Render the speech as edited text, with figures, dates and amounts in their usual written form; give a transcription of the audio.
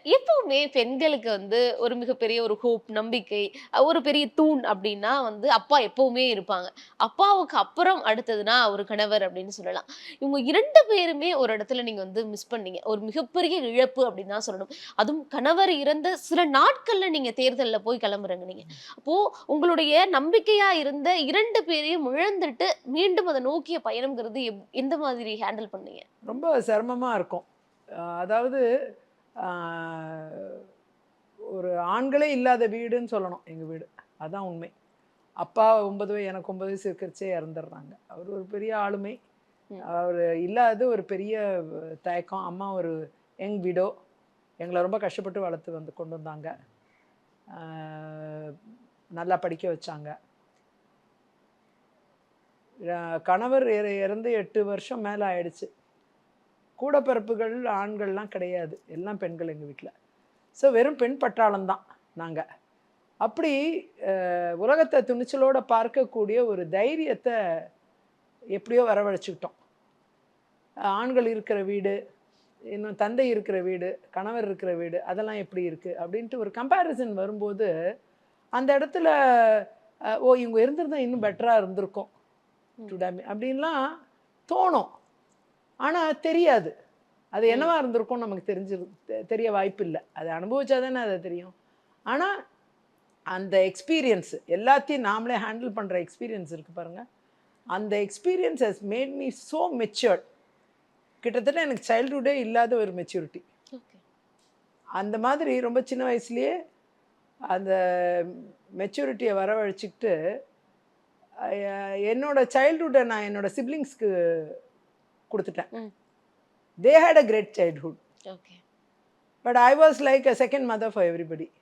எப்பவுமே பெண்களுக்கு வந்து ஒரு மிகப்பெரிய ஒரு ஹோப், நம்பிக்கை, ஒரு பெரிய தூண் அப்டின்னா வந்து அப்பா எப்பவுமே இருப்பாங்க. அப்பாவுக்கு அப்புறம் அடுத்ததுனா ஒரு கணவர் அப்டின்னு சொல்லலாம். இவங்க 2 பேருமே ஒரு இடத்துல நீங்க வந்து மிஸ் பண்ணீங்க. ஒரு மிகப்பெரிய இழப்பு அப்டின்னு தான் சொல்லணும். அதுவும் கணவர் இறந்த சில நாட்கள்ல நீங்க தேர்தல்ல போய் களமிறங்குனீங்க. அப்போ உங்களுடைய நம்பிக்கையா இருந்த 2 பேரையும் இழந்துட்டு மீண்டும் அத நோக்கிய பயணம்ங்கிறது எந்த மாதிரி ஹேண்டில் பண்ணீங்க? ரொம்ப சிரமமா இருக்கும். அதாவது ஆ ஒரு ஆண்களே இல்லாத வீடுன்னு சொல்லணும் எங்க வீடு. அதான் உண்மை. அப்பா 9 எனக்கு 9 வயசு இருக்கிறச்சே இறந்துடுறாங்க. அவரு ஒரு பெரிய ஆளுமை. ம். அவரு இல்லாதது ஒரு பெரிய தயக்கம். அம்மா ஒரு யங் விடோ. எங்கள ரொம்ப கஷ்டப்பட்டு வளர்த்து வந்து கொண்டு வந்தாங்க. ஆ நல்லா படிக்க வச்சாங்க. கணவர் இறந்து 8 வருஷம் மேல ஆயிடுச்சு. கூட பிறப்புகள் ஆண்கள்லாம் கிடையாது. எல்லாம் பெண்கள் எங்க வீட்ல. ஸோ வெறும் பெண் பட்டாளம் தான் நாங்க. அப்படி உலகத்த துணிச்சலோட பார்க்கக்கூடிய ஒரு தைரியத்த எப்படியோ வரவழைச்சுக்கிட்டோம். ஆண்கள் இருக்கிற வீடு, இன்னும் தந்தை இருக்கிற வீடு, கணவர் இருக்கிற வீடு, அதெல்லாம் எப்படி இருக்கு? அப்படின்ட்டு ஒரு கம்பேரிசன் வரும்போது, அந்த இடத்துல ஓ! இவங்க இருந்திருந்தா இன்னும் பெட்டரா இருந்திருக்கும். ம். டுடே அப்படின்லாம் தோணும். ஆனா தெரியாது. அது ம். என்னவா இருந்திருக்கும்னு நமக்கு தெரிய வாய்ப்பில்ல. அத அனுபவிச்சா தானே அது தெரியும். ஆனா, அந்த எக்ஸ்பீரியன்ஸ் எல்லாத்தையும் நாமளே ஹேண்டில் பண்ற எக்ஸ்பீரியன்ஸ் இருக்கு பாருங்க. அந்த experience has made me so matured. கிட்டத்தட்ட எனக்கு சைல்ட்ஹுட்டே இல்லாத ஒரு மெச்சூரிட்டி. ஓகே. அந்த மாதிரி ரொம்ப சின்ன வயசுலயே அந்த மெச்சூரிட்டிய வரவழைச்சுக்கிட்டு, என்னோட சைல்ட்ஹுட்ட நான் என்னோட சிப்லிங்ஸ்க்கு குடுத்துட்டேன். ம். They had a great childhood. Okay. But I was like a second mother for everybody.